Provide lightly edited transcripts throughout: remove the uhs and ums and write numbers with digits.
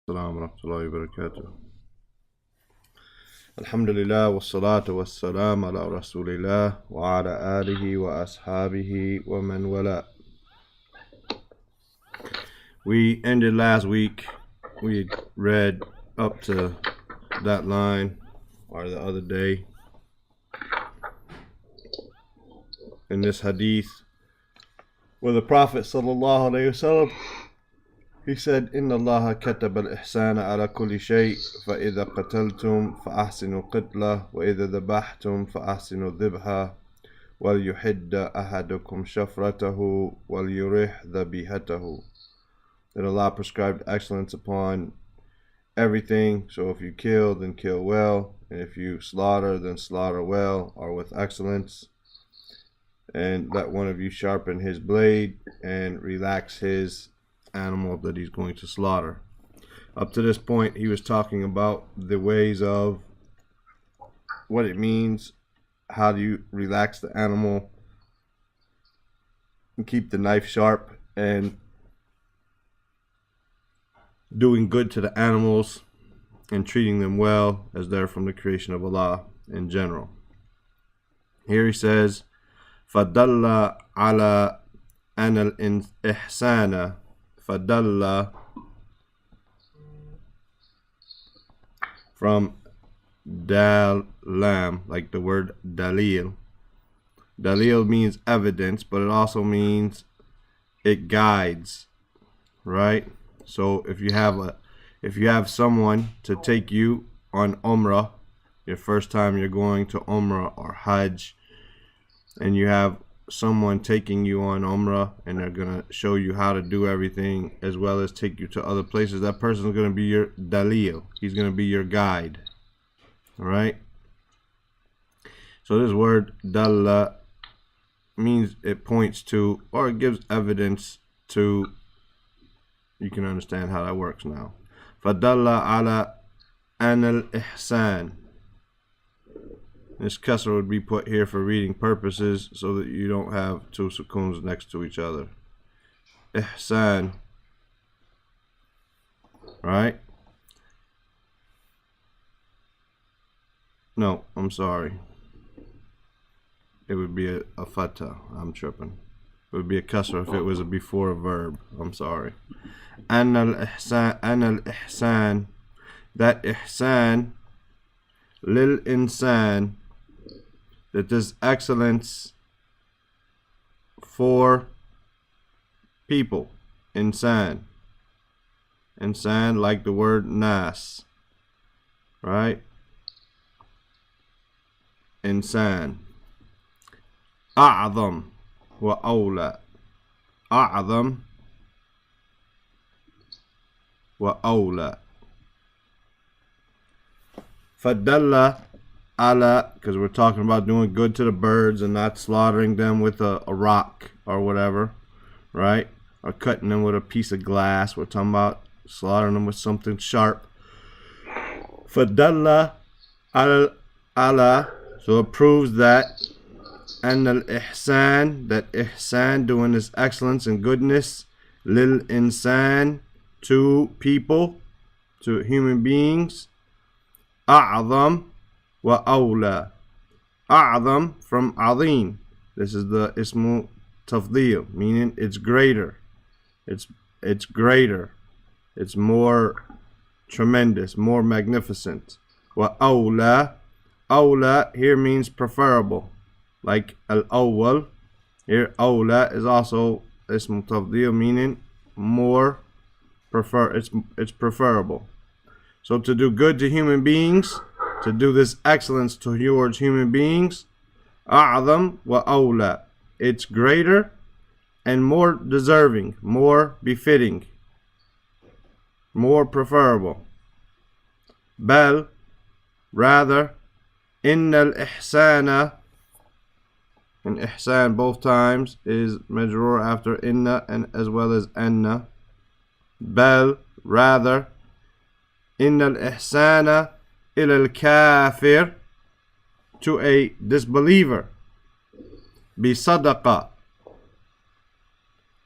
السلام ورحمة الله وبركاته. الحمد لله والصلاة والسلام على رسول الله وعلى آله وأصحابه ومن والاه. We ended last week, we read up to that line, or the other day, in this hadith, where the Prophet sallallahu alaihi wasallam, he said, إن الله كتب الإحسان على كل شيء فإذا قتلتم فأحسنوا القتلة وإذا ذبحتم فأحسنوا الذبحة وليحد أحدكم شفرته وليرح ذبيحته. That Allah prescribed excellence upon everything. So if you kill, then kill well, and if you slaughter, then slaughter well or with excellence. And let one of you sharpen his blade and relax his animal that he's going to slaughter. Up to this point, he was talking about the ways of what it means, how do you relax the animal and keep the knife sharp, and doing good to the animals and treating them well as they're from the creation of Allah in general. Here he says, فَدَلَّ عَلَى أَنَ الْإِحْسَانَ Fadalla, from dal lam, like the word dalil. Dalil means evidence, but it also means it guides, right? So if you have someone to take you on Umrah, your first time you're going to Umrah or Hajj, and you have someone taking you on Umrah, and they're going to show you how to do everything as well as take you to other places, that person is going to be your dalil. He's going to be your guide. All right? So this word dalla means it points to, or it gives evidence to. You can understand how that works now. فَدَلَّ عَلَى أَنَ الْإِحْسَانِ. This kasr would be put here for reading purposes so that you don't have two sukuns next to each other. Ihsan. Right? No, I'm sorry. It would be a fatha. I'm tripping. It would be a kasr if it was before a verb. I'm sorry. Anna al-ihsan. That ihsan. Lil insan. That this excellence for people, insan, like the word nas, right? Insan. A'zam wa awla. A'zam wa awla. Fadalla ala, because we're talking about doing good to the birds and not slaughtering them with a rock or whatever, right? Or cutting them with a piece of glass. We're talking about slaughtering them with something sharp. Fadalla ala, so it proves that, and al-ihsan, that ihsan, doing this excellence and goodness, lil insan, to people, to human beings, a'zam wa awla. A'zam from azim. This is the ismu tafdil, meaning it's greater. It's greater. It's more tremendous, more magnificent. Wa awla. Awla here means preferable. Like al-awwal. Here awla is also ismu tafdil, meaning more it's preferable. So to do good to human beings, to do this excellence towards human beings, a'zam wa awla, it's greater and more deserving, more befitting, more preferable. Bal, rather, innal ihsana, and ihsan both times is majroor after inna and as well as anna. Bal, rather, innal ihsana ila al-kafir, to a disbeliever, bi sadaqa,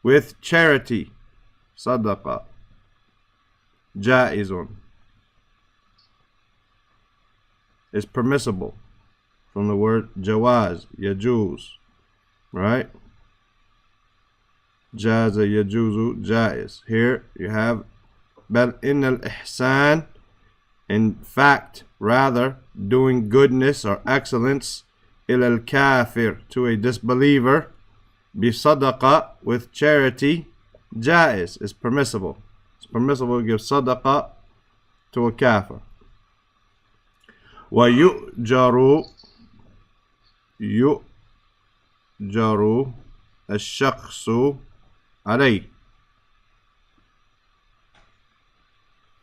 with charity, sadaqa, جائز. It's permissible. From the word jawaz, yajuz. Right? Jaza yajuzu jaiz. Here you have bal in al ihsan. In fact, rather, doing goodness or excellence, il al kafir, to a disbeliever, bi sadaqa, with charity, jaiz, is permissible. It's permissible to give sadaqa to a kafir. Wa yu'jaru الشخص عليه.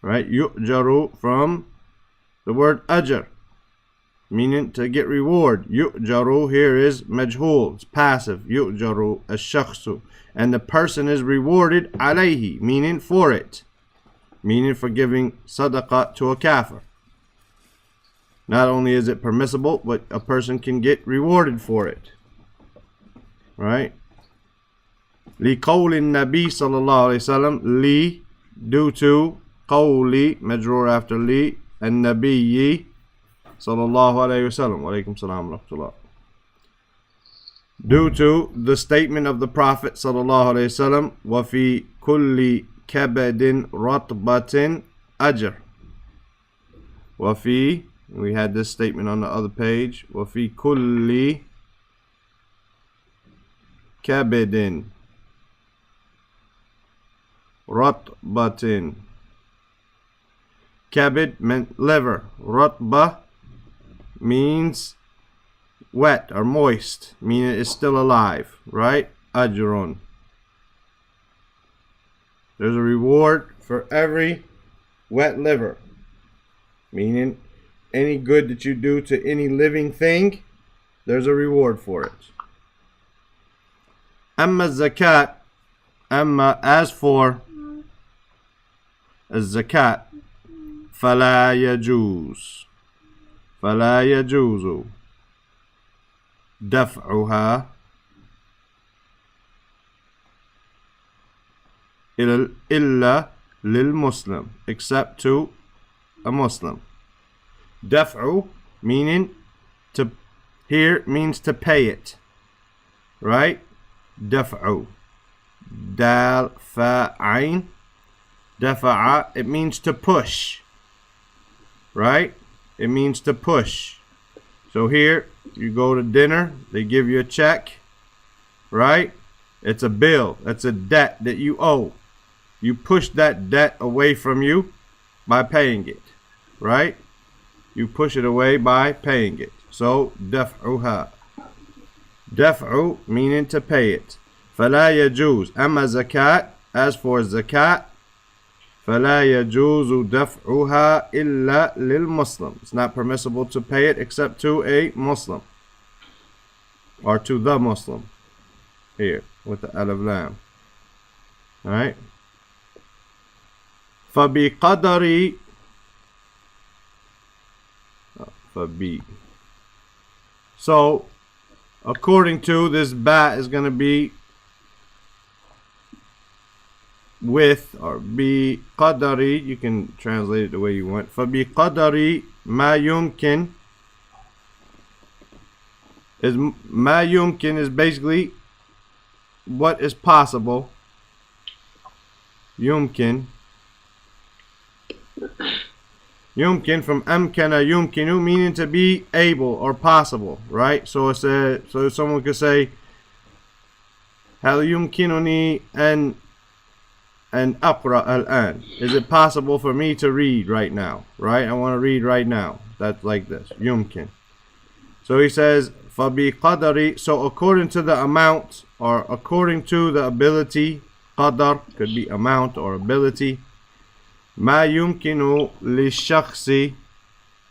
Right? Yu'jaru from the word ajr, meaning to get reward. Yu'jaru here is majhul, it's passive. Yu'jaru الشخص, and the person is rewarded alayhi, meaning for it, meaning for giving sadaqah to a kafir. Not only is it permissible, but a person can get rewarded for it. Right? لِقَوْلِ النَّبِي صلى الله عليه وسلم, li, due to, qawli, majroor after li, and nabiyyi sallallahu alayhi wasallam. Wa alaykum salam wa rahmatullah. Due to the statement of the Prophet sallallahu alayhi wasallam, wa fi kulli kabadin ratbatin ajr. Wa fi, we had this statement on the other page, wa fi kulli kabadin ratbatin. Kabid meant liver. Ratba means wet or moist, meaning it's still alive, right? Ajrun. There's a reward for every wet liver, meaning any good that you do to any living thing, there's a reward for it. Amma zakat, amma, as for الزكاة فلا يجوز دفعها إلا للمسلم, except to a Muslim. دفع meaning to, here means to pay it, right? دفع دال فا عين. Dafa'a, it means to push, right? It means to push. So here, you go to dinner, they give you a check, right? It's a bill, it's a debt that you owe. You push that debt away from you by paying it, right? You push it away by paying it. So, daf'uha. Daf'u, meaning to pay it. فَلَا يَجُوز. Amma zakat, as for zakat, فَلَا يَجُوزُ دَفْعُهَا إِلَّا لِلْمُسْلِمِ. It's not permissible to pay it except to a Muslim, or to the Muslim, here with the alif lam. Alright? فَبِقَدَرِ فَبِ. So, according to, this ba is going to be with, or bi qadari, you can translate it the way you want. Fa bi qadari ma yumkin is, ma yumkin is basically what is possible. Yumkin from amkana yumkinu, meaning to be able or possible, right? So it's a, so someone could say hal yumkinuni and aqra al-an. Is it possible for me to read right now? Right? I want to read right now. That's like this. Yumkin. So he says, fabi qadari. So according to the amount, or according to the ability, qadar could be amount or ability. Ma yumkinu li shakhsi,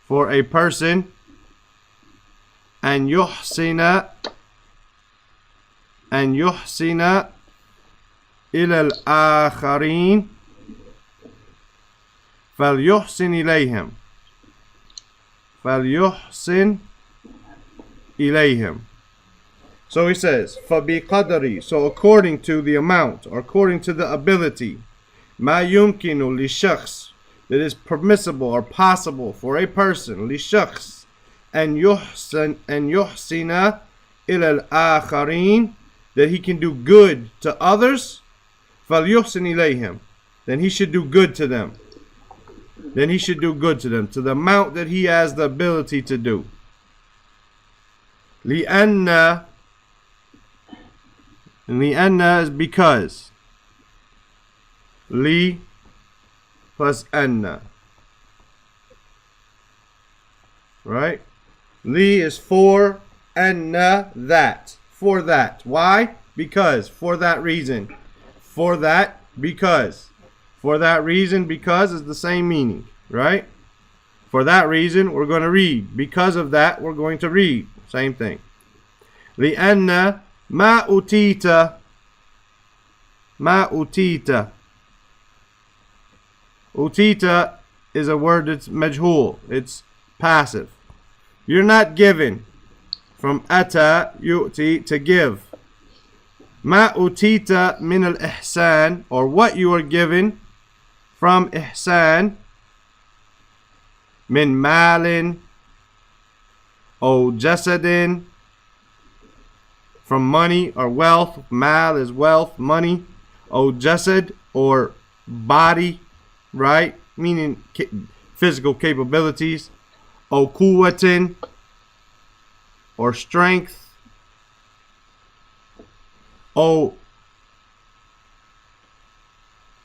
for a person, and yuhsina إلى الآخرين فليحسن إليهم. So he says, فبقدر, so according to the amount, or according to the ability, ما يمكن للشخص, that is permissible or possible for a person, لشخص أن يحسن إلى الآخرين, that he can do good to others, فليحسن إليهم, then he should do good to them. Then he should do good to them to the amount that he has the ability to do. لأن is because. Li plus anna. Right? Li is for, anna that. For that. Why? Because. For that reason. For that, because. For that reason, because is the same meaning. Right? For that reason, we're going to read. Because of that, we're going to read. Same thing. لأن ما أوتيت Utita is a word that's majhul. It's passive. You're not given. From ata, yu'ti, to give. Ma utita min al-ihsan, or what you are given from ihsan, min malin, o jasadin, from money or wealth. Mal is wealth, money. O jasad, or body, right? Meaning physical capabilities. O quwwatin, or strength. O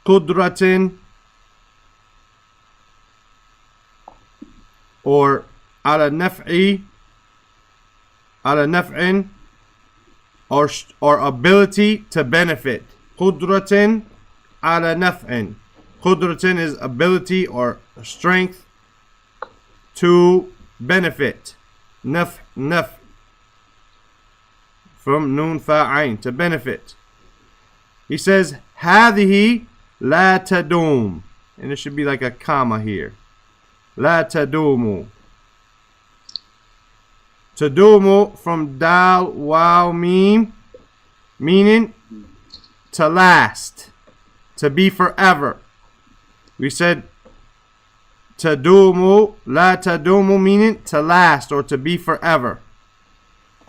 qudratin, or ala naf'in, or ability to benefit. Qudratin ala naf'in. Qudratin is ability or strength to benefit. Naf from nun fa'ain, to benefit. He says هذه لا تدوم, and it should be like a comma here. لا تدوم. Tadumu from dal waw mim, meaning to last, to be forever. We said tadumu, la tadumu, meaning to last or to be forever.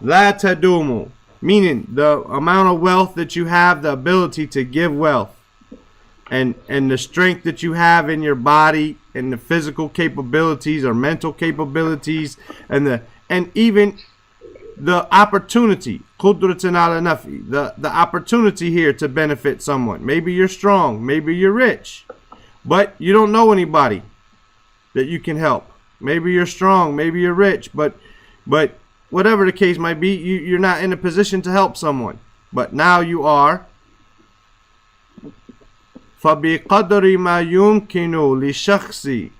La tadumu, meaning the amount of wealth that you have, the ability to give wealth, and the strength that you have in your body, and the physical capabilities or mental capabilities, and even the opportunity, qudratin ala nafi, the opportunity here to benefit someone. Maybe you're strong, maybe you're rich, but you don't know anybody that you can help. Maybe you're strong, maybe you're rich, but whatever the case might be, you're not in a position to help someone. But now you are. فَبِقَدْرِ مَا يُمْكِنُ لِشَخْصِ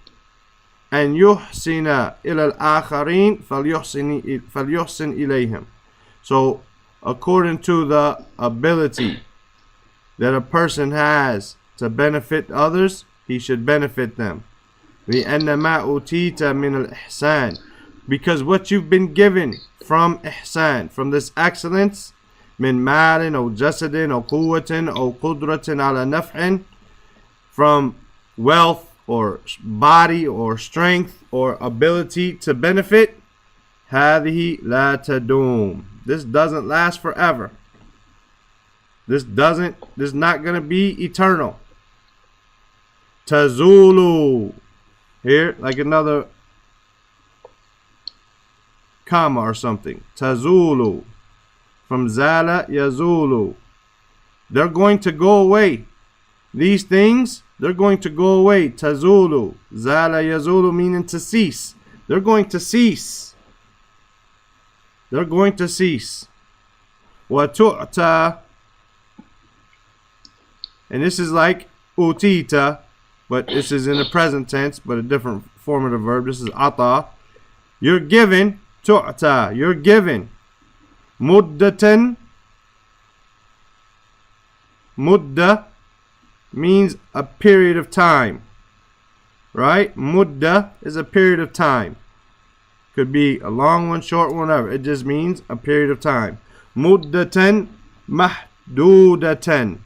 أن يحسن إلى الآخرين فليحسن إليهم. So according to the ability that a person has to benefit others, he should benefit them. لأن ما أوتيت من الإحسان, because what you've been given from ihsan, from this excellence, من مال أو جسد أو قوة أو قدرة على نفع, from wealth or body or strength or ability to benefit, هذه لا تدوم. This doesn't last forever. This is not going to be eternal. تزول, here like another comma or something. تزول, from zala yazulu. They're going to go away. These things, they're going to go away. Tazulu, zala yazulu, meaning to cease. They're going to cease. They're going to cease. Wa tu'ta, and this is like utita, but this is in the present tense, but a different formative verb. This is ata. You're given. Tu'ta, you're given. Muddatan, mudda means a period of time, right? Mudda is a period of time. Could be a long one, short one, whatever. It just means a period of time. Muddatan mahdudatan.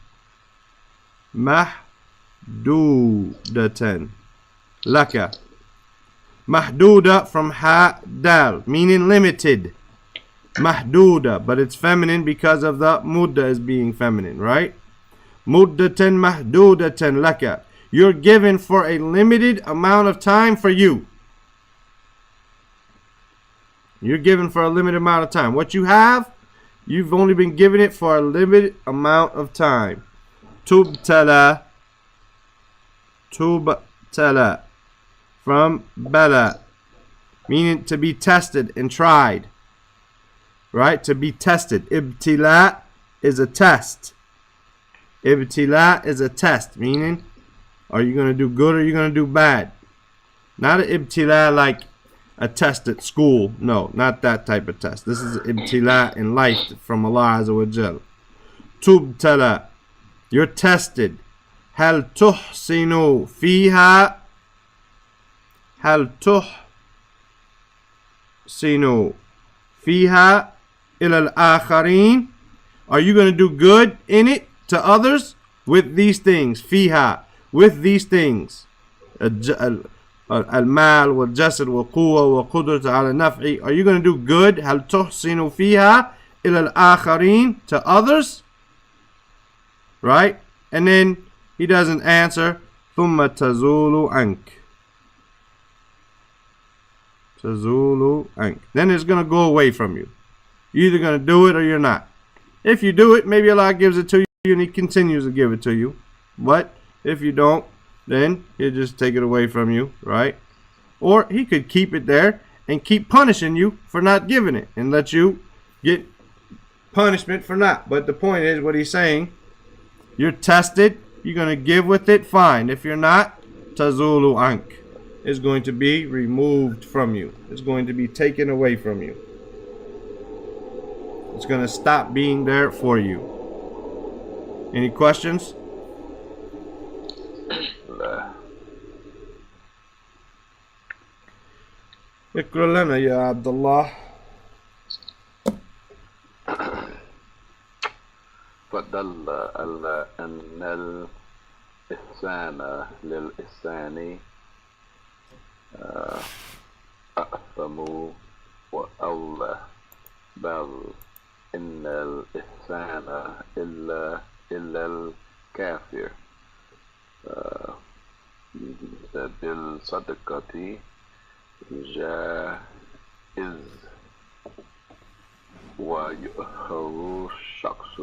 Mahdudatan. laka. Mahduda from ha dal, meaning limited. Mahduda, but it's feminine because of the mudda as being feminine, right? Muddatan mahdudatan laka. You're given for a limited amount of time for you. You're given for a limited amount of time. What you have, you've only been given it for a limited amount of time. Tubtala. Tubtala. From bala. Meaning to be tested and tried. Right? To be tested. Ibtila is a test. Ibtila is a test. Meaning, are you going to do good or are you going to do bad? Not an ibtila like a test at school. No, not that type of test. This is ibtila in life from Allah Azza wa Jal. Tubtala. You're tested. Hal tuhsinu fiha. Hal tuhsinu fiha ila al-akharin. Are you going to do good in it to others with these things? Fiha. With these things. Al-mal wal-jasad wal-quwa wal-qudrat ala naf'i. Are you going to do good? Hal tuhsinu fiha ila al-akharin, to others? Right? And then he doesn't answer. Thumma tazulu ank. Tazulu ank. Then it's going to go away from you. You're either going to do it or you're not. If you do it, maybe Allah gives it to you and He continues to give it to you. But if you don't, then He'll just take it away from you, right? Or He could keep it there and keep punishing you for not giving it and let you get punishment for not. But the point is, what He's saying, you're tested, you're going to give with it, fine. If you're not, tazulu ank is going to be removed from you. It's going to be taken away from you. It's going to stop being there for you. Any questions? اقرأ لنا يا عبد الله. فدل على أن الإحسان للإحسان أأثم وأولى، بل إن الإحسان إلا الكافر بالصدقة جائز ويؤخر الشخص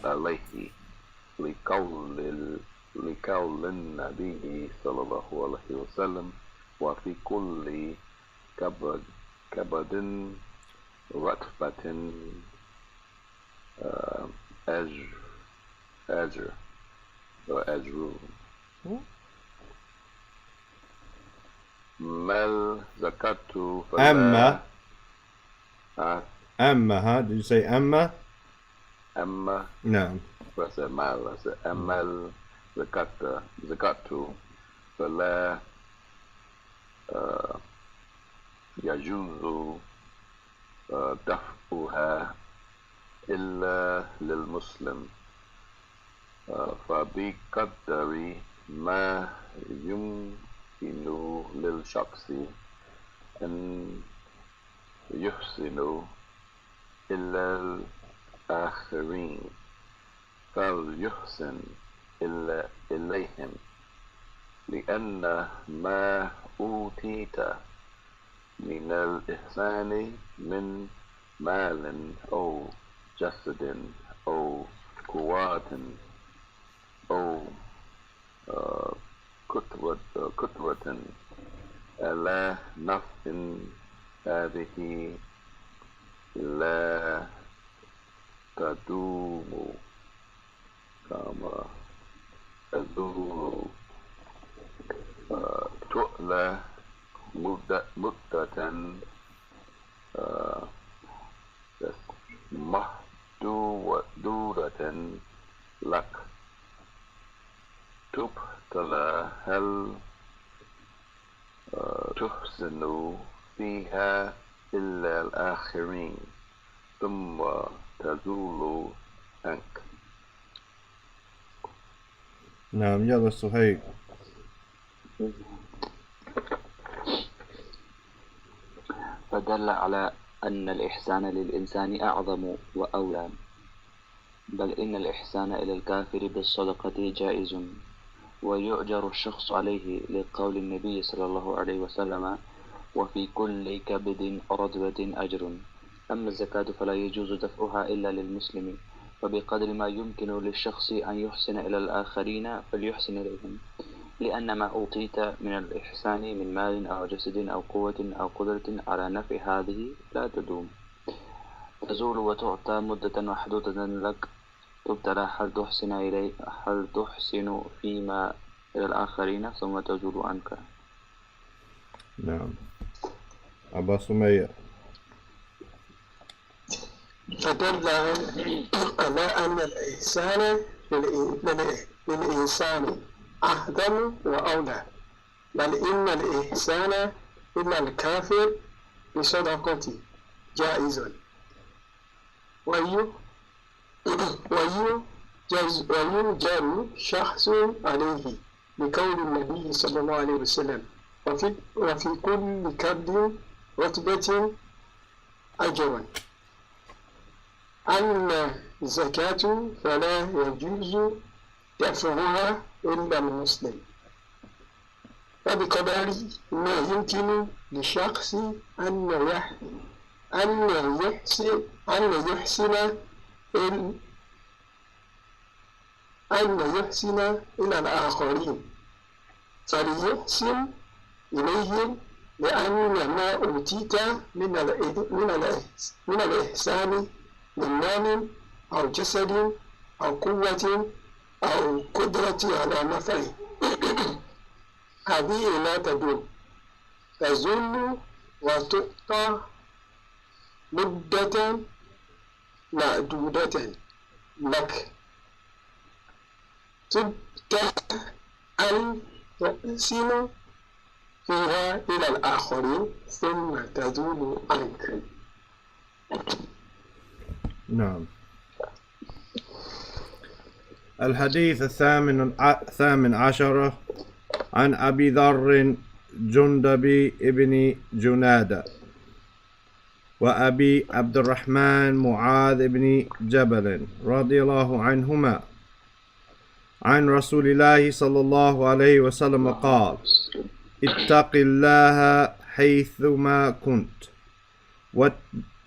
عليه لقول النبي صلى الله عليه وسلم وفي كل كبد رتبة أجر ما الزكاة فلا أما did you say أما? أما No. بس أما الزكاة فلا يجوز دفعها إلا للمسلم فبقدر ما يمكن للشخص أن يحسن إلى الآخرين فليحسن إليهم لأن ما أوتيت من الإحسان من مال أو جسد أو قوة أو كتوة على نفس هذه لا تدوم كما تدوم تؤلى مدة محدودة لك تبتلى هل تحسن فيها إلا الآخرين ثم تزول عنك. نعم. يلا صهيب. ودل على أن الإحسان للإنسان أعظم وأولى، بل إن الإحسان إلى الكافر بالصدقة جائز ويؤجر الشخص عليه، لقول النبي صلى الله عليه وسلم: وفي كل كبد رطبة أجر. أما الزكاة فلا يجوز دفعها إلا للمسلم، فبقدر ما يمكن للشخص أن يحسن إلى الآخرين فليحسن إليهم، لأن ما أوتيت من الإحسان من مال أو جسد أو قوة أو قدرة على نفع هذه لا تدوم، تزول وتعطى مدة محدودة لك، تبتلى هل تحسن فيما إلى الآخرين ثم تزول عنك. نعم. أبا سمية. فدل على أن الإحسان للإنسان أعظم وأولى، بل إن الإحسان إلى الكافر بصدقة جائز ويؤجر شخص عليه، بقول النبي صلى الله عليه وسلم: وفي كل كبد رطبة أجر. أما الزكاة فلا يجوز دفعها إلا المسلم، وبقدر ما يمكن للشخص أن يحسن إلى الآخرين فليحسن إليهم، لأن ما أوتيت من الإحسان من مال أو جسد أو قوة أو قدرة على نفع هذه لا تدوم، تزول وتعطى مدة معدودة لك، تبتلى أن تحسن فيها إلى الآخرين ثم تزول عنك. نعم. الحديث الثامن عشر عن أبي ذر جندب ابن جنادة وأبي عبد الرحمن معاذ بن جبل رضي الله عنهما عن رسول الله صلى الله عليه وسلم قال: اتق الله حيثما كنت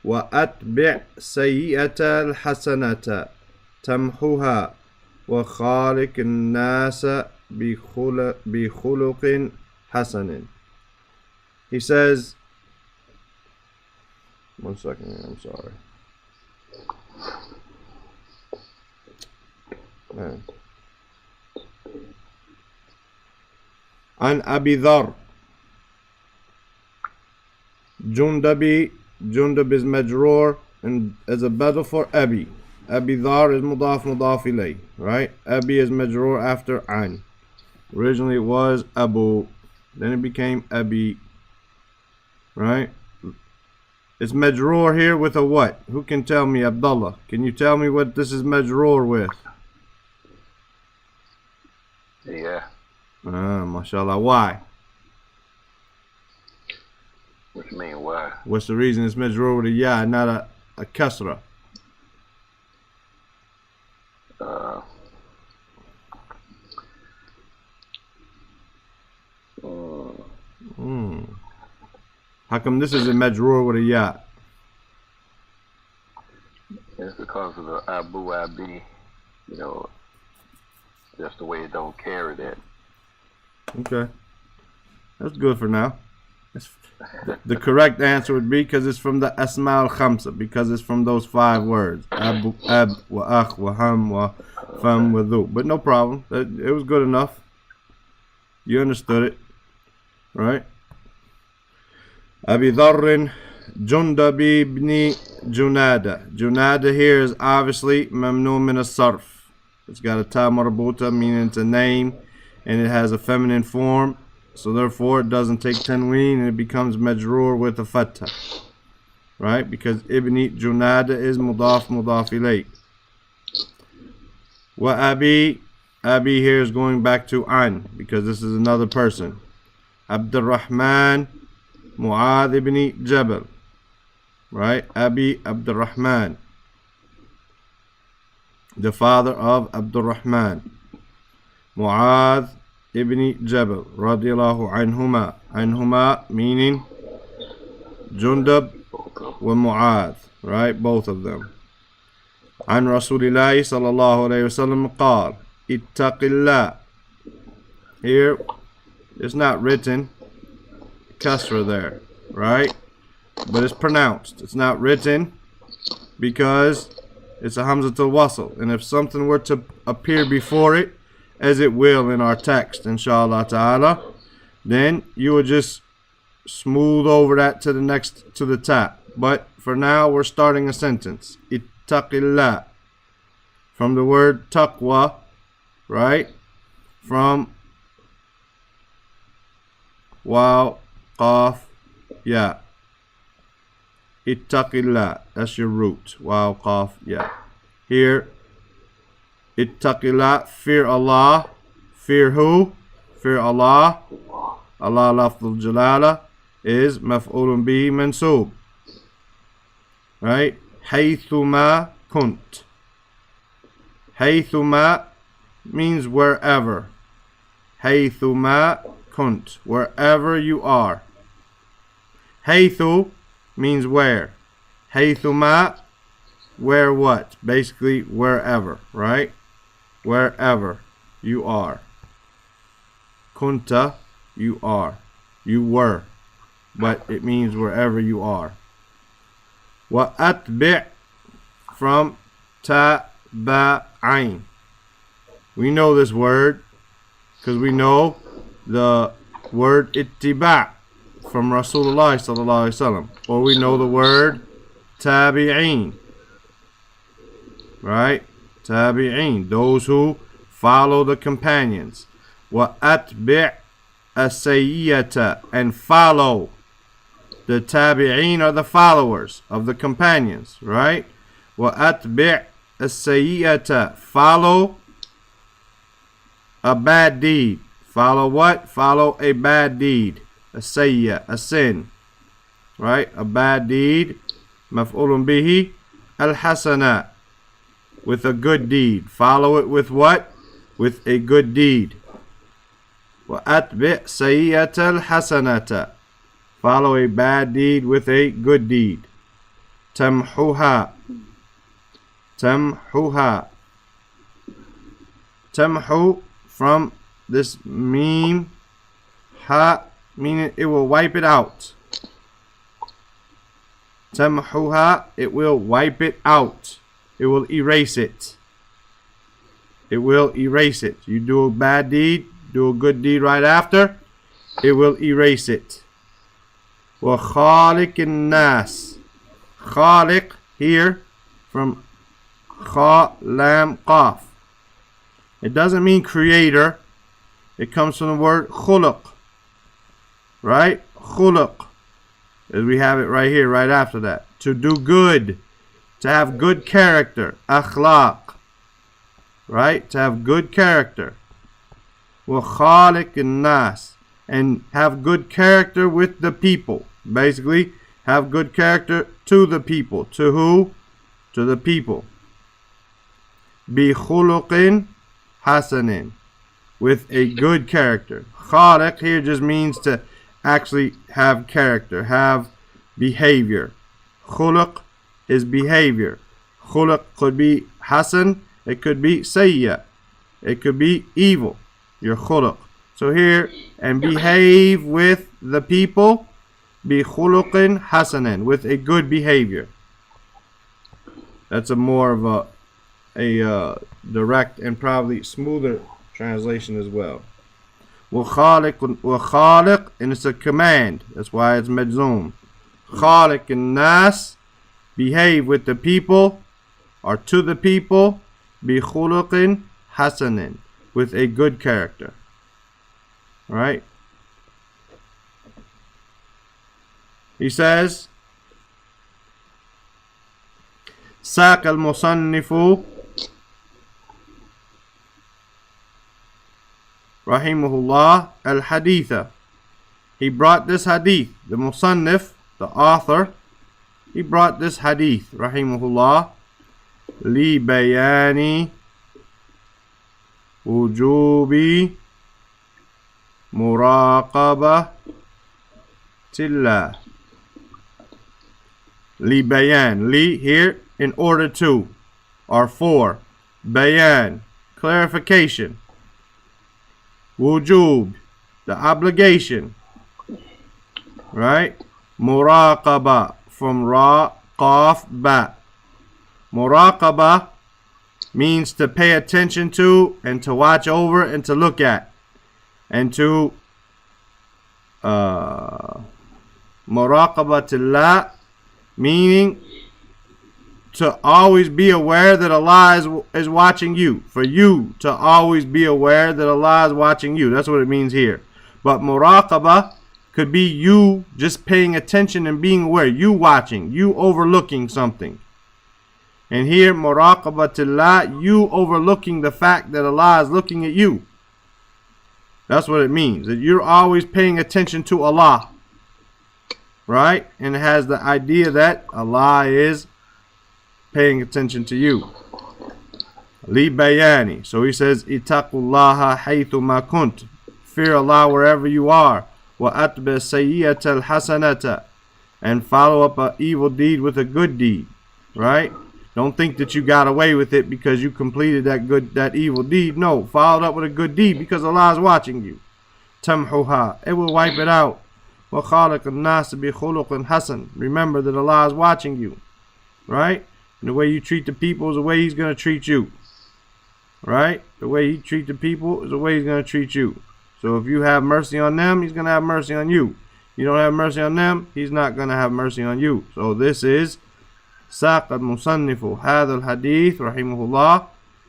وأتبع سيئة الحسنة تمحها وخالق الناس بخلق حسن. He says, one second, I'm sorry. Man. عن أبي ذر Jundab is majroor and as a battle for Abi. Abi Dhar is mudaf ilay, right? Abi is majroor after an. Originally it was Abu, then it became Abi, right? It's majroor here with a what? Who can tell me? Abdullah, can you tell me what this is majroor with? Yeah. Mashallah. Why? What you mean, why? What's the reason it's majroor with a ya, not a kasra? How come this is a majroor with a ya? It's because of the Abu Abi, you know, just the way it don't carry that. Okay. That's good for now. The correct answer would be because it's from the Asma al-Khamsa, because it's from those 5 words. Abu, ab, wa akh, wa ham, wa fam, wa dhu. But no problem. It was good enough. You understood it. Right? Abi Dharrin Jundab ibn Junada. Junada here is obviously mamnu min as-sarf. It's got a ta marbuta, meaning it's a name, and it has a feminine form. So therefore it doesn't take tanween and it becomes majroor with a fatha. Right? Because Ibn Junada is mudaf ilayh. Wa Abi here is going back to an, because this is another person. Abdurrahman Mu'adh ibn Jabal. right? Abi Abdurrahman, the father of Abdurrahman. Mu'adh ibn Jabal, radiallahu anhuma. Anhuma meaning Jundab wa Mu'adh, right? Both of them. عن رسول الله صلى الله عليه وسلم قال اتق الله. Here, it's not written kasra there, right? But it's pronounced. It's not written because it's a hamzatul wasl. And if something were to appear before it, as it will in our text, inshallah ta'ala, then you would just smooth over that to the ta. But for now, we're starting a sentence. Ittaqillah. From the word taqwa, right? From waw, qaf, ya. Ittaqillah. That's your root. Waw, qaf, ya. Here, ittaqillah, fear Allah. Fear who? Fear Allah. Allah lafzul jalala is maf'ulun bihi mansub. Right? Haythuma kunt. Haythuma means wherever. Haythuma kunt. Wherever you are. Haythu means where. Haythuma, where what? Basically wherever, right? Wherever you are. Kunta, you are. You were. But it means wherever you are. Wa atbi' from taba'ain. We know this word because we know the word ittiba' from Rasulullah sallallahu alaihi wasallam, or we know the word tabi'in, right? Tabi'in, those who follow the companions. Wa atbi' as-sayyata, and follow. The tabi'in are the followers of the companions, right? Wa atbi' as-sayyata, follow a bad deed. Follow what? Follow a bad deed. A sayya, a sin, right? A bad deed. Maf'ulun bihi al-hasana, with a good deed. Follow it with what? With a good deed. Wa atbi' sayyata al-hasanata, follow a bad deed with a good deed. Tamhuha. Tamhuha. Tamhu, from this meme, ha, meaning it will wipe it out. Tamhuha, it will wipe it out. It will erase it. It will erase it. You do a bad deed, do a good deed right after, it will erase it. Wa khaliq nas. Khaliq here from kha lam qaf. It doesn't mean creator. It comes from the word khuluq. Right? Khuluq. As we have it right here, right after that. To do good. To have good character. Akhlaq. Right? To have good character. Wa khaliq nas. And have good character with the people. Basically, have good character to the people. To who? To the people. Bi khuluqin hasanin, with a good character. Khaliq here just means to actually have character, have behavior. Khuluq is behavior. Khuluq could be hasan, it could be sayya, it could be evil. Your khuluq. So here, and behave with the people, bi khuluqin hasanin, with a good behavior. That's a more of a direct and probably smoother translation as well. Wa khaliq, and it's a command. That's why it's majzoom. Khaliq nas, behave with the people, or to the people, bi khuluqin hasanin, with a good character. Right? He says, ساق المصنف rahimahullah al-haditha. He brought this hadith. The musannif, the author, he brought this hadith, rahimahullah, li bayani wujubi muraqabah tillah. Li bayan, li here, in order to, or for. Bayan, clarification. Wujub, the obligation. Right? Muraqaba, from ra, qaf, ba. Muraqaba means to pay attention to and to watch over and to look at. And to muraqabatillah, meaning to always be aware that Allah is watching you. For you to always be aware that Allah is watching you. That's what it means here. But muraqabah could be you just paying attention and being aware. You watching. You overlooking something. And here, muraqabatillah, you overlooking the fact that Allah is looking at you. That's what it means. That you're always paying attention to Allah. Right? And it has the idea that Allah is paying attention to you. Li bayani. So he says, Ittaqullaha haythu ma kunt. Fear Allah wherever you are. Wa atbi sayyata al-hasanata. And follow up an evil deed with a good deed. Right? Don't think that you got away with it because you completed that evil deed. No, follow it up with a good deed because Allah is watching you. Tamhuha. It will wipe it out. Wa khaliq an-nas bi khuluqin hasan. Remember that Allah is watching you. Right? And the way you treat the people is the way He's going to treat you. Right? The way you treat the people is the way He's going to treat you. So if you have mercy on them, He's going to have mercy on you. You don't have mercy on them, He's not going to have mercy on you. So this is ساق المصنف هذا الحديث رحمه الله.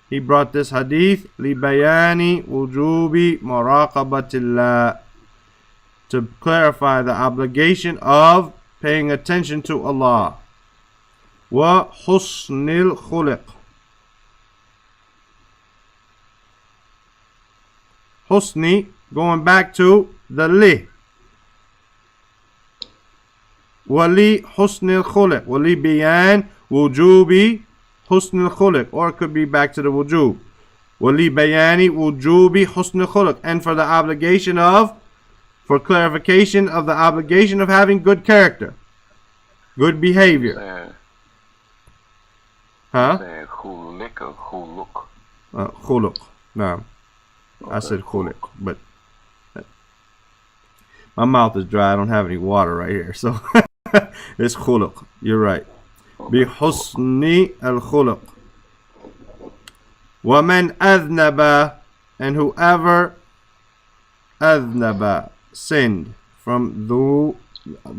He brought this hadith لبيان وجوب مراقبة الله, to clarify the obligation of paying attention to Allah. وحسن الخلق. Husni, going back to the li. Wali husn al-khuluq. Wali bayan wujubi husn al-khuluq. Or it could be back to the wujub. Wali bayani wujubi husn al-khuluq. And for the obligation of, for clarification of the obligation of having good character. Good behavior. Huh? Khuluq. No. I said khuluq, but my mouth is dry. I don't have any water right here, so it's khuluq. You're right. Bi husni al khuluq. Wa man adnaba, and whoever adnaba, sinned, from dhu,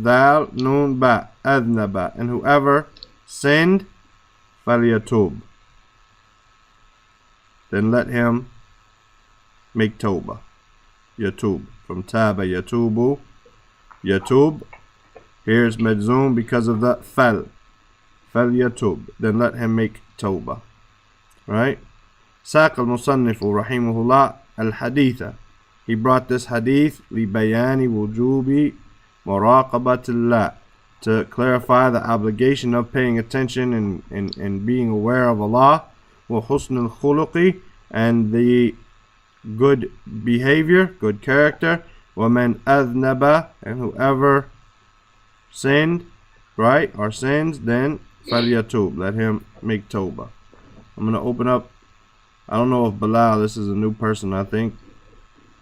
dal, nun, ba, adnaba, and whoever sinned, falyatub, then let him make tawbah. Yatub, from taba yatubu, yatub. Here's madzum because of the fal yatub, then let him make tawbah. Right? Saq al-musannifu rahimahullah al-haditha. He brought this hadith li bayani wujubi muraqabatillah, to clarify the obligation of paying attention and being aware of Allah. Wa husn al-khuluqi, and the good behavior, good character. وَمَنْ أَذْنَبَ, and whoever sinned, right, or sins, then فَلْيَتُوب, let him make tawbah. I'm going to open up, I don't know if Bilal, this is a new person, I think.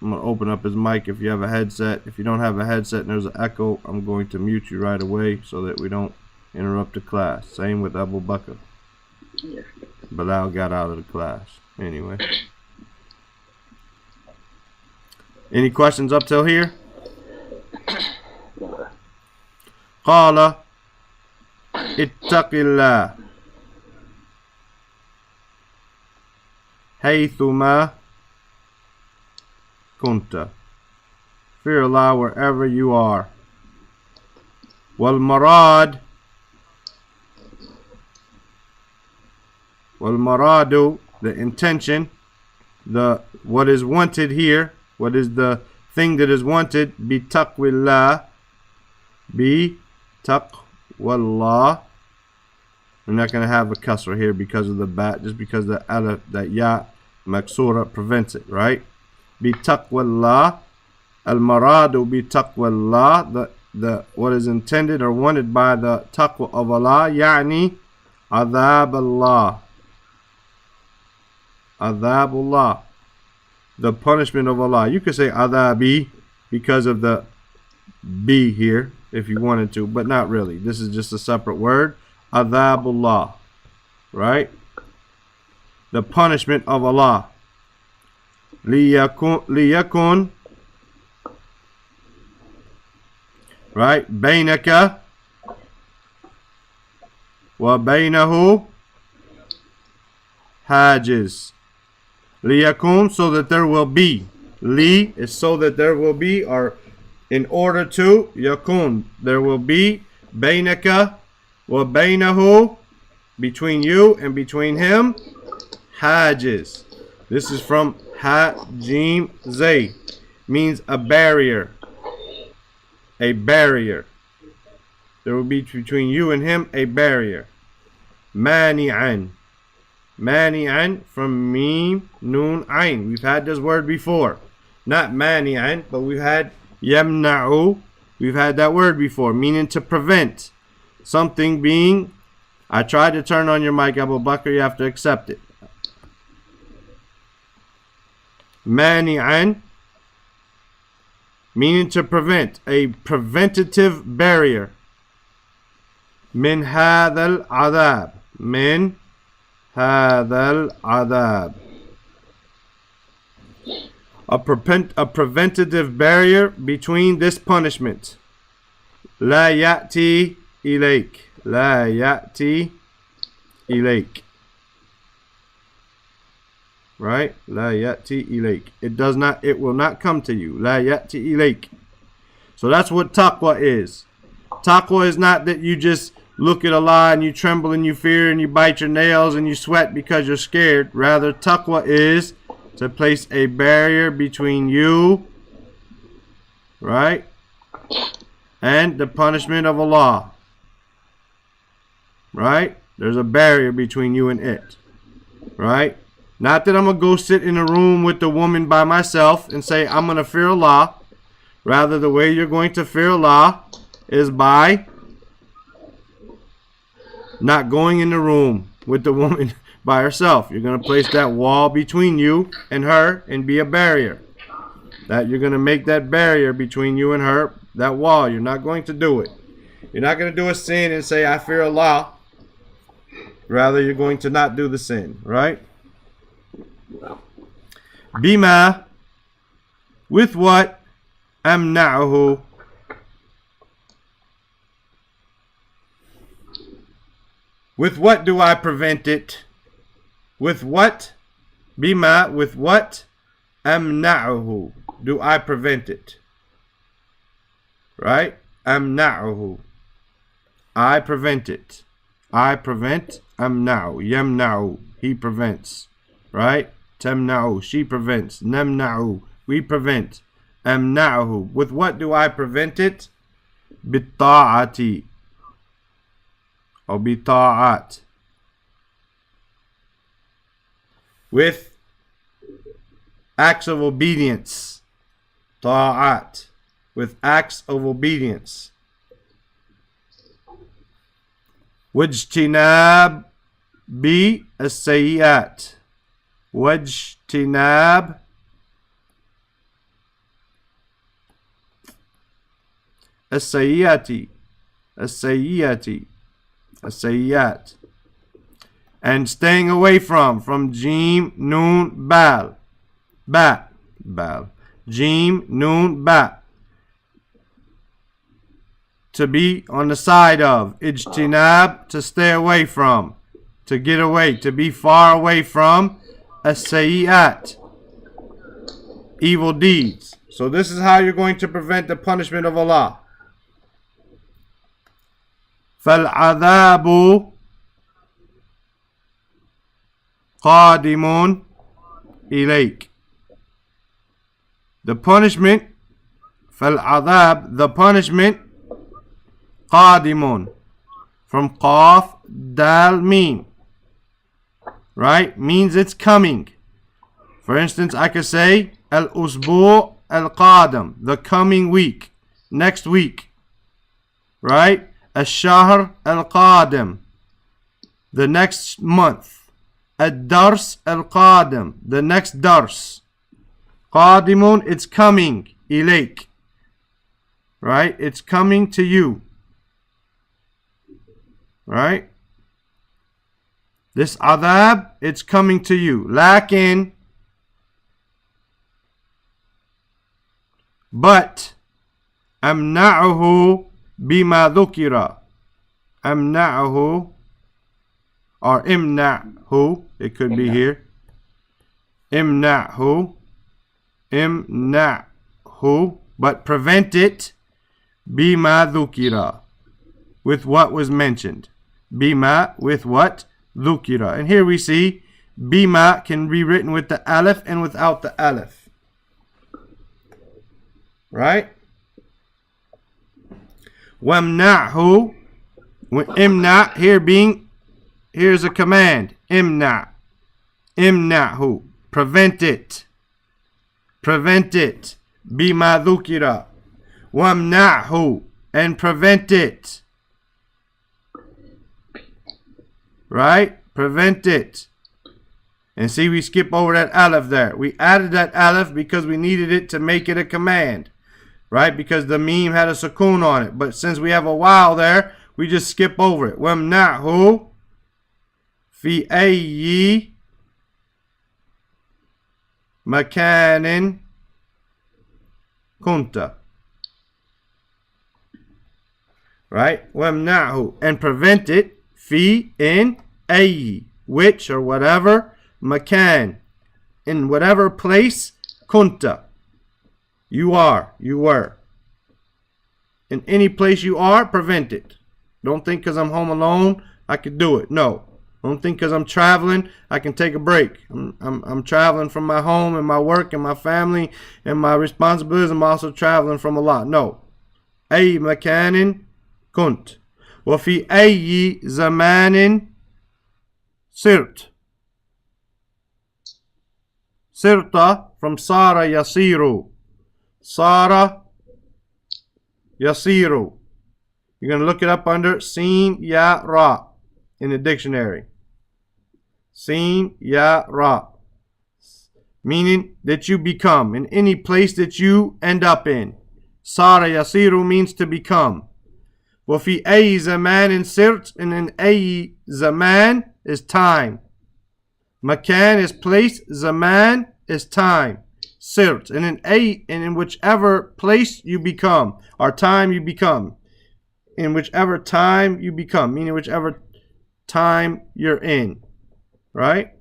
I'm going to open up his mic if you have a headset. If you don't have a headset and there's an echo, I'm going to mute you right away so that we don't interrupt the class. Same with Abu Bakr. Bilal got out of the class. Anyway. Any questions up till here? قال اتق الله حيثما كنت. Fear Allah wherever you are. والمراد the intention, the what is wanted here, what is the thing that is wanted, bi taqwillah, wallah. We're not going to have a kasra here because of the bat, just because the alif, that ya maksura prevents it, right? Bi taqwallah. Al maradu bi taqwallah. The what is intended or wanted by the taqwa of Allah, yani adhab Allah. Adhabullah. The punishment of Allah. You could say adhabi because of the B here if you wanted to, but not really. This is just a separate word. Adhabullah. Right? The punishment of Allah. Liyakun. Right? Bainaka wa bainahu hajiz. Liyakun, so that there will be. Li is so that there will be, or in order to. Yakun, there will be. Bainaka wa bainahu, between you and between him. Hajiz. This is from ha-jim zay. Means a barrier. A barrier. There will be between you and him a barrier. Mani'an. Mani'an from mim, noon, ayn. We've had this word before. Not mani'an, but we've had yamna'u. We've had that word before, meaning to prevent. Something being, I tried to turn on your mic, Abu Bakr, you have to accept it. Mani'an, meaning to prevent, a preventative barrier. Min hadha al-adhab. Min hadha al-adhab. A preventative barrier between this punishment. La ya'ti ilayk. La ya'ti ilayk. Right? La ya'ti ilayk. It will not come to you. La ya'ti ilayk. So that's what taqwa is. Taqwa is not that you just look at Allah and you tremble and you fear and you bite your nails and you sweat because you're scared. Rather, taqwa is to place a barrier between you, right, and the punishment of Allah. Right? There's a barrier between you and it. Right? Not that I'm going to go sit in a room with the woman by myself and say, I'm going to fear Allah. Rather, the way you're going to fear Allah is by not going in the room with the woman by herself. You're going to place that wall between you and her and be a barrier. That you're going to make that barrier between you and her, that wall. You're not going to do it. You're not going to do a sin and say, I fear Allah. Rather, you're going to not do the sin, right? Bima, with what? Amna'uhu. With what do I prevent it? With what? Bima, with what? Amna'uhu. Do I prevent it? Right? Amna'uhu. I prevent it. I prevent. Amna'u. Yamna'u. He prevents. Right? Tamna'u. She prevents. Namna'u. We prevent. Amna'uhu. With what do I prevent it? Bitta'ati. Or bita'at. With acts of obedience. Ta'at. With acts of obedience. Wajtinab bi as-sayyi'at. Wajtinab as-sayyi'ati. As-sayyi'ati. As-sayyi'at. And staying away from Jim, Noon, Bal. Ba. Bal. Jim, Noon, Ba. To be on the side of. Ijtinab, to stay away from. To get away, to be far away from. As-sayyi'at. Evil deeds. So this is how you're going to prevent the punishment of Allah. فَالْعَذَابُ قَادِمٌ إِلَيْكَ. The punishment, فَالْعَذَاب, the punishment, قَادِمٌ, from qaf, dal, mim. Right? Means it's coming. For instance, I could say al-usbu' al-qadim, the coming week, next week. Right? Al-shahr al-qadim, the next month. Ad-dars al-qadim, the next dars. Qadimun, it's coming. Ilayk. Right? It's coming to you. Right? This adhab, it's coming to you. Lakin, but, amna'uhu bima dhukira. Amna'uhu, or imna'hu, it could be here. Imna'hu, imna'hu, but prevent it, bima dhukira, with what was mentioned. Bima, with what? Dhukira. And here we see bima can be written with the alif and without the alif. Right? Wamna'hu, imna, here being, here's a command. Imna, imna'hu, prevent it. Prevent it. Bima dhukira. Wamna'hu, and prevent it. Right? Prevent it. And see, we skip over that aleph there. We added that aleph because we needed it to make it a command. Right? Because the meme had a sukoon on it. But since we have a waw there, we just skip over it. Wamna'hu fi ayyi makanin kunta. Right? Wamna'hu, and prevent it. Fi, in, ayyi, which or whatever, makan, in whatever place, kunta, you are, you were. In any place you are, prevent it. Don't think because I'm home alone, I could do it. No. Don't think because I'm traveling, I can take a break. I'm traveling from my home and my work and my family and my responsibilities. I'm also traveling from a lot. No. Ayyi makanin kunt. وفي أي زمان صرت. صرت from صار يصير. صار يصير. You're going to look it up under Sin Ya Ra in the dictionary. Sin Ya Ra. Meaning that you become in any place that you end up in. صار يصير means to become. وفي أي زمان صرت, and in أي زمان is time. Makan is place, zaman is time. Sirt, and in whichever place you become, or time you become. In whichever time you become, meaning whichever time you're in. Right?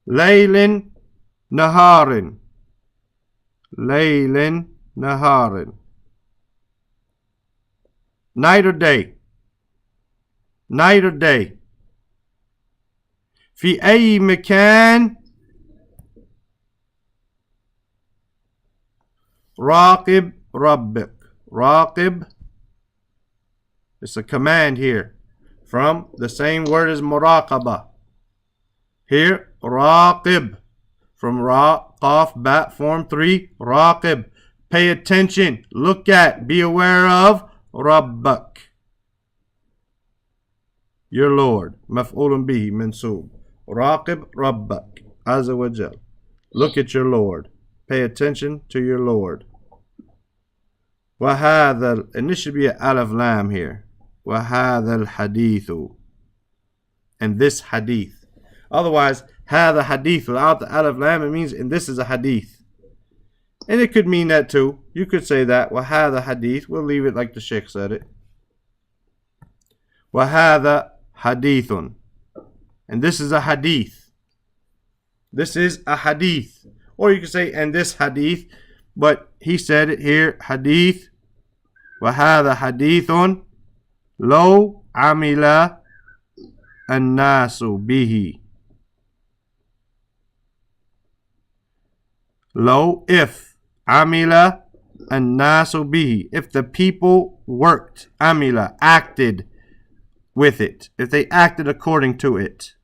Laylin naharin. Laylin naharin. Night or day. Night or day. في أي مكان راقب ربك. راقب. It's a command here from the same word as muraqaba. Here, raqib. From ra, qaf, bat, form 3. Raqib. Pay attention. Look at. Be aware of. Rabbak. Your Lord. Maf'ulun bihi mansub. Raqib Rabbak. Azza wa Jal. Look at your Lord. Pay attention to your Lord. وهذا, and this should be an alif lam here. وهذا الحديث. And this hadith. Otherwise, هذا hadith without the alif lam, it means, and this is a hadith. And it could mean that too. You could say that. وهذا hadith. We'll leave it like the Sheikh said it. وهذا hadithun. And this is a hadith. This is a hadith. Or you could say, and this hadith. But he said it here. Hadith. وهذا hadithun. لو عمل الناس به. لو, if. Amila and nasu bihi. If the people worked, amila, acted with it, if they acted according to it.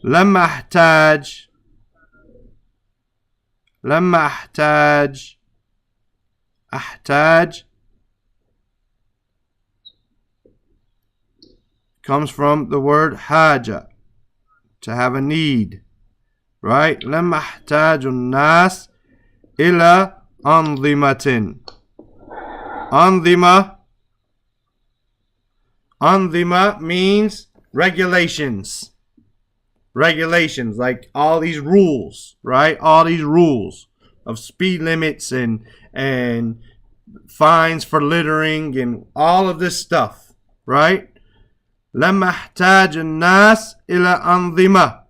لما أحتاج comes from the word haja, to have a need, right? لما أحتاج الناس إلى أنظمة. Anzima means regulations. Regulations, like all these rules, right? All these rules of speed limits and fines for littering and all of this stuff, right? لما احتاج الناس إلى أنظمة.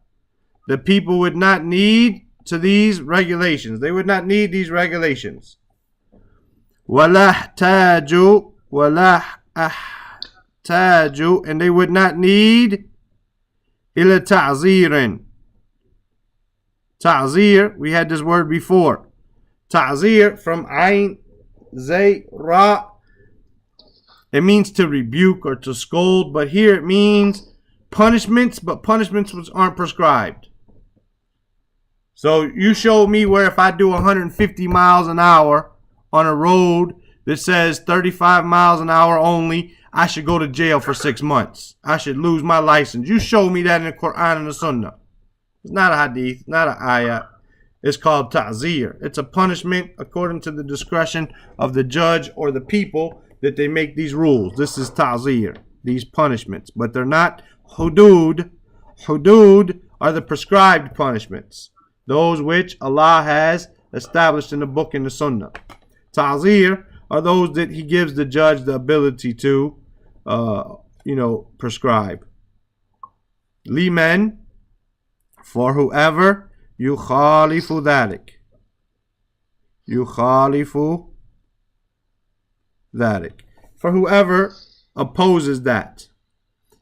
The people would not need to these regulations. They would not need these regulations. ولا احتاج, and they would not need إلى تعزير. Ta'zir, we had this word before. Ta'zir from Ain, Zay, Ra. It means to rebuke or to scold, but here it means punishments, but punishments which aren't prescribed. So you show me where if I do 150 miles an hour on a road that says 35 miles an hour only, I should go to jail for 6 months. I should lose my license. You show me that in the Quran and the Sunnah. It's not a hadith, not an ayah. It's called ta'zir. It's a punishment according to the discretion of the judge or the people that they make these rules. This is ta'zir, these punishments. But they're not hudud. Hudud are the prescribed punishments, those which Allah has established in the book and the Sunnah. Ta'zir are those that He gives the judge the ability to, prescribe. Liman, for whoever, yukhalifu dhalik. Yukhalifu dhalik. For whoever opposes that.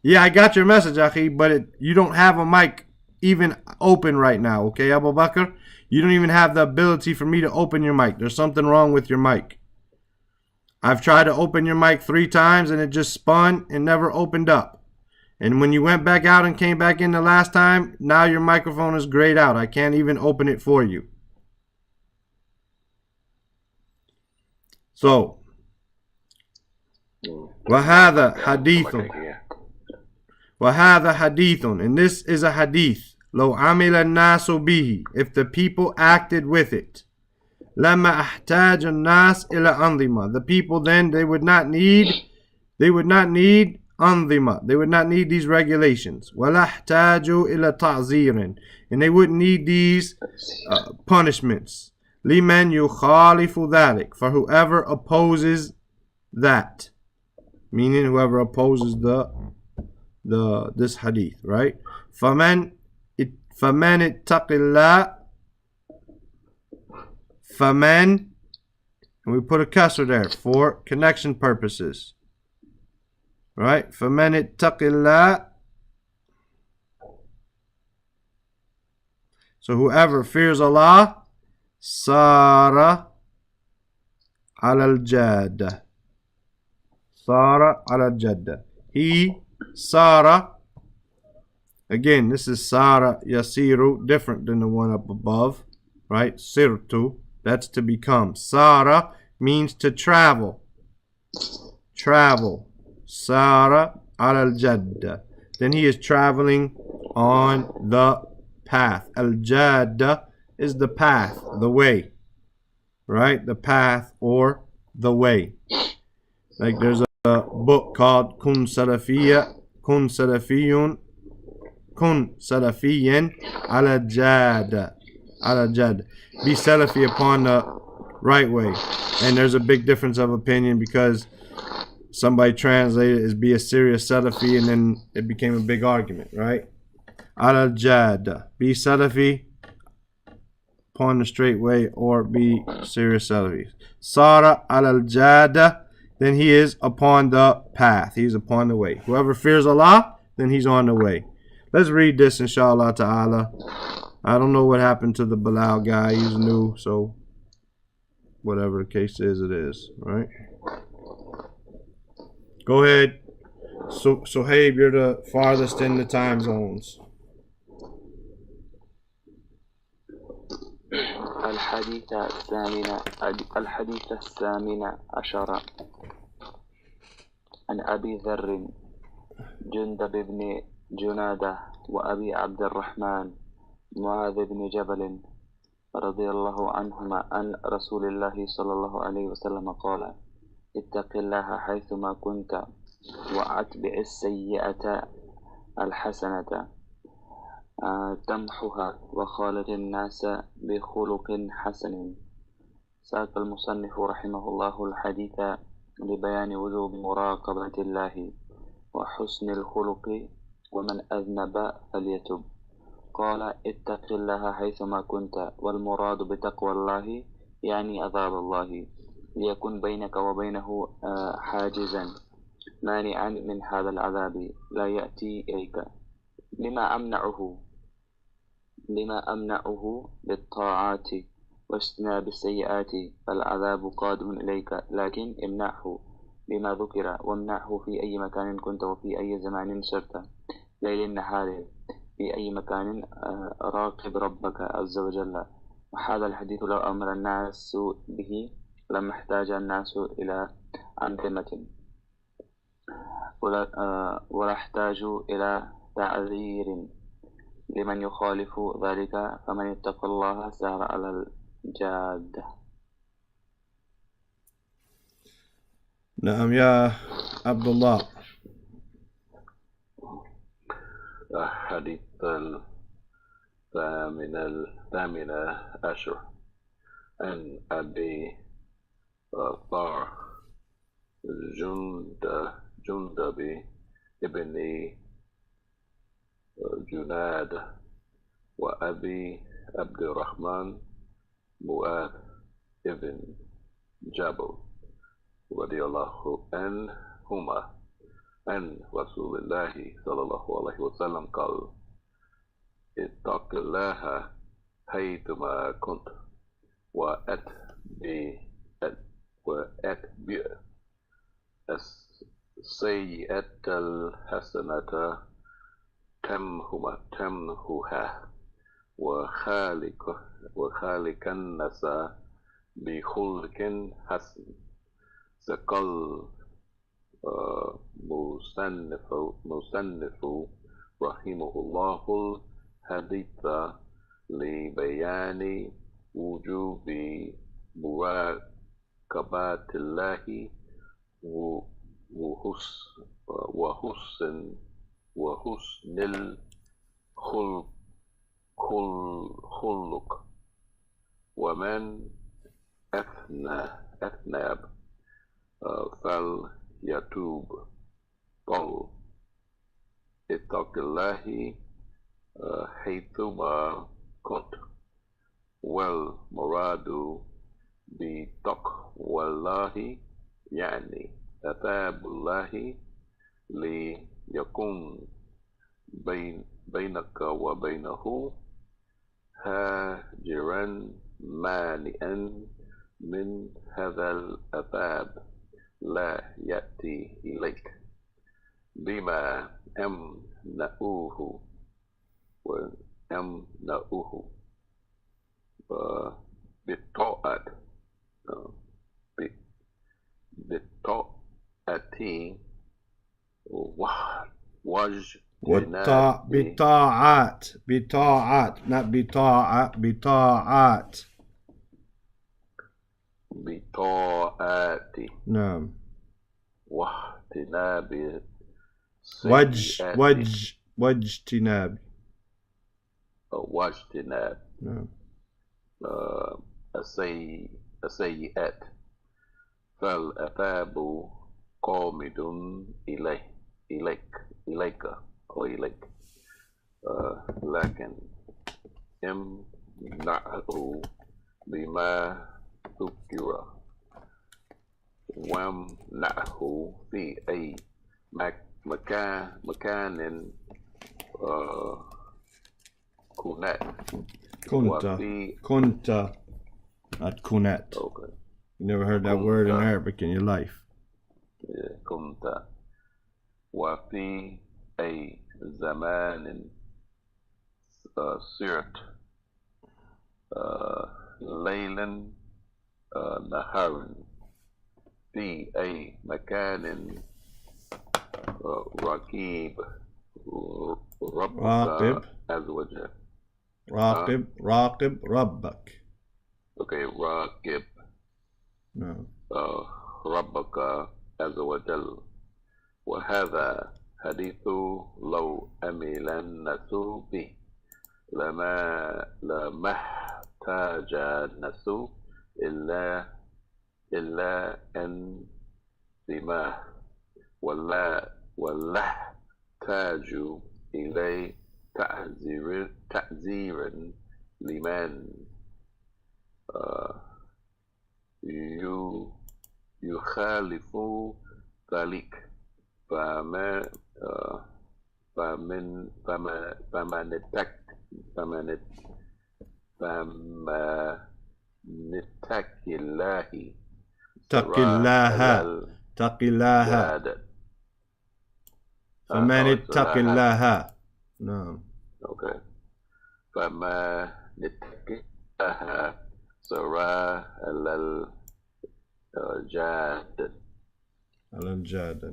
Yeah, I got your message, Akhi, but you don't have a mic even open right now, okay, Abu Bakr? You don't even have the ability for me to open your mic. There's something wrong with your mic. I've tried to open your mic 3 times and it just spun and never opened up. And when you went back out and came back in the last time, now your microphone is grayed out. I can't even open it for you. So, وَهَذَا حَدِيثٌ. وَهَذَا حَدِيثٌ. And this is a hadith. لَوْ عَمِلَ النَّاسُ بِهِ. If the people acted with it. لَمَّا أَحْتَاجَ النَّاسِ إِلَى أَنْظِمَةٍ. The people then, they would not need أنظمة. They would not need these regulations. وَلَا احْتَاجُوا إِلَى تَعْزِيرٍ. And they wouldn't need these punishments. لِمَنْ يُخَالِفُ ذَلِكَ. For whoever opposes that. Meaning whoever opposes this hadith, right? فَمَنْ اتَّقِ اللَّهِ. فَمَنْ, and we put a kasr there for connection purposes. Right? فَمَنِ اتَّقِ اللَّهِ. So whoever fears Allah, سَارَ عَلَى الْجَادَّةِ. سَارَ عَلَى الْجَادَّةِ. He, Sara, again, this is Sara Yasiru, different than the one up above, right? Sirtu, that's to become. Sara means to travel. Travel. Sara al-Jadda. Then he is traveling on the path. Al-Jadda is the path, the way. Right? The path or the way. Like there's a book called Kun Salafiyya, Kun Salafiyun, Kun Salafiyan ala Jadda. Ala Jadda. Be Salafi upon the right way. And there's a big difference of opinion because somebody translated it as be a serious Salafi and then it became a big argument, right? Ala Jadda. Be Salafi upon the straight way or be serious Salafi. Sara ala Jadda. Then he is upon the path. He's upon the way. Whoever fears Allah, then he's on the way. Let's read this, inshallah ta'ala. I don't know what happened to the Bilal guy. He's new, so whatever the case is, it is, right? Go ahead. So Suhaib, you're the farthest in the time zones. الحديث الثامن عشر عن أبي ذر جندب بن جنادة وأبي عبد الرحمن معاذ بن جبل رضي الله عنهما عن رسول الله صلى الله عليه وسلم قال: اتق الله حيثما كنت وأتبع السيئة الحسنة تمحها وخالق الناس بخلق حسن. ساق المصنف رحمه الله الحديث لبيان وجوب مراقبة الله وحسن الخلق ومن أذنب فليتب. قال: اتق الله حيثما كنت، والمراد بتقوى الله يعني عذاب الله، ليكن بينك وبينه حاجزا مانعا من هذا العذاب لا يأتي إليك. لما أمنعه بالطاعات واجتناب السيئات فالعذاب قادم إليك، لكن امنعه بما ذكر، وامنعه في أي مكان كنت وفي أي زمان سرت، ليل نهار، في أي مكان راقب ربك عز وجل. وهذا الحديث لو أمر الناس به لما احتاج الناس إلى أنظمة ولا احتاجوا إلى تعذير لمن يخالف ذلك، فمن اتقى الله سار على الجادة. نعم يا عبد الله. الحديث الثامن عشر عن أبي ذر جندب ابن جنادة وأبي عبد الرحمن معاذ ابن جبل رضي الله عنهما عن رسول الله صلى الله عليه وسلم قال: اتق الله حيثما كنت وأتبع السيئة الحسنة تمحها وخالق الناس بخلق حسن. سقل مصنف رحمه الله الحديث لبيان وجوب مراقبة الله وحسن الخلق ومن أذنب فليتوب. قال: اتق الله حيثما كنت، والمراد بتقوى الله يعني عذاب الله ليكون بينك وبينه هاجرا مانعا من هذا العذاب لا يأتي إليك، بما أمنعوه بالطاعة بطاعات not بطاعة، بطاعات. بطاعات نعم. واجتناب واجتناب. نعم. السيئات فالعذاب قامد إليك لكن امنعه بما ذكر وامنعه في أي مكان كنت not kunat. Okay. You never heard that word in Arabic in your life. كنت وفي أي زمان صرت ليلا نهارا في أي مكان رقيب راقب ربك عز وجل. راقب ربك. Okay, راقب نعم. ربك عز وجل. وهذا حديث لو أمل الناس به لما احتاج الناس إلا أن سماه ولا احتاجوا إليه تعزيرا لمن يخالف ذلك فمن اتق الله اتق الله فمن اتق الله. نعم. Okay. فما اتق الله سرى على الجاد.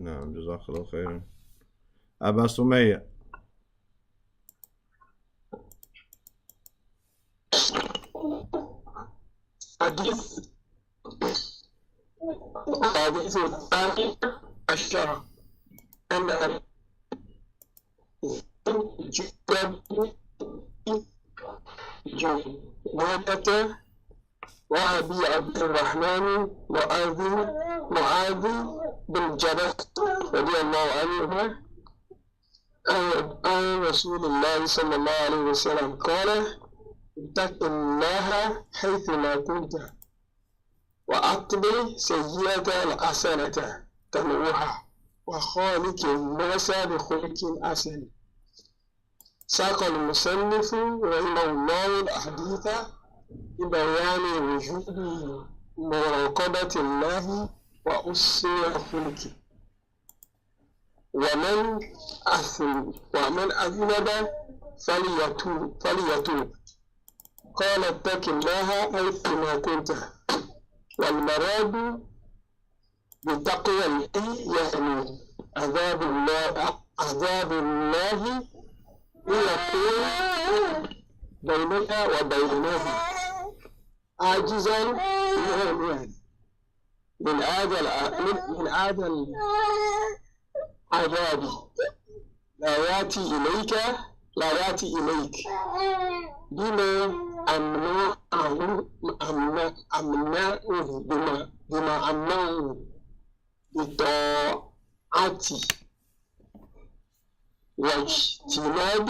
نعم، جزاك الله خيرا. أبا سمية. حديث الثاني عشر أن جوادة وأبي عبد الرحمن معاذ بن جبل رضي الله عنهما عن رسول الله صلى الله عليه وسلم قال: اتق الله حيثما كنت وأقبل سيئة الحسنة تموها وخالق الناس بخلق حسن. ساق المصنف رحمه الله الحديث ببيان وجوب مراقبة الله وحسن خلقه. ومن أذنب فليتوب. قال: اتق الله حيثما كنت. والمراد بتقوى الله يعني عذاب الله يكون بينك وبينه عاجزا من هذا العذاب لا يأتي إليك بما أمنعه بطاعتي واجتناب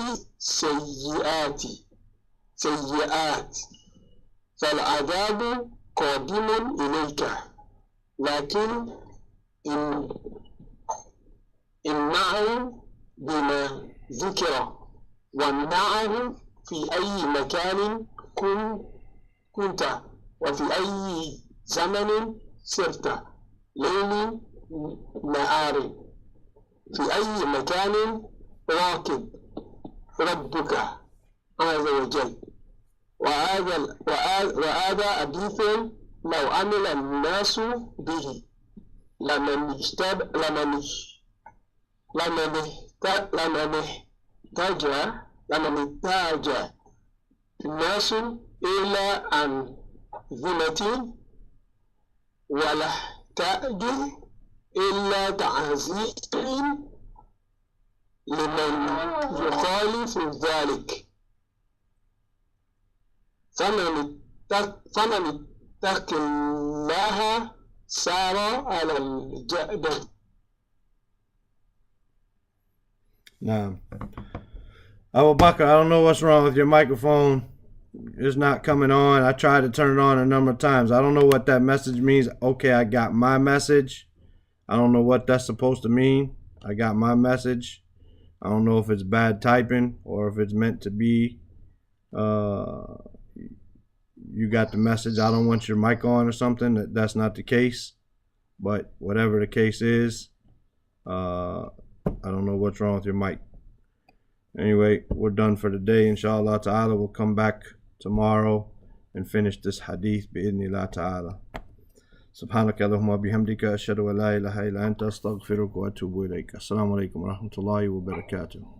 سيئات فالعذاب قادم إليك، لكن امنعه بما ذكر وامنعه في أي مكان كنت وفي أي زمن سرت ليل نهار في أي مكان راكب ربك عز وجل. وهذا حديث لو عمل الناس به لمن احتاج الناس إلى أنظمة ولا احتاج إلا تعزير لمن يخالف ذلك. فمن اتق الله سار على الجادة. Naam. Abu Bakr, I don't know what's wrong with your microphone. It's not coming on. I tried to turn it on a number of times. I don't know what that message means. Okay, I got my message. I don't know what that's supposed to mean. I got my message. I don't know if it's bad typing or if it's meant to be you got the message. I don't want your mic on or something. That's not the case. But whatever the case is, I don't know what's wrong with your mic. Anyway, we're done for the day. Inshallah ta'ala, we'll come back tomorrow and finish this hadith bi'idhnillah ta'ala. سبحانك اللهم وبحمدك أشهد أن لا إله إلا أنت أستغفرك وأتوب إليك. السلام عليكم ورحمة الله وبركاته.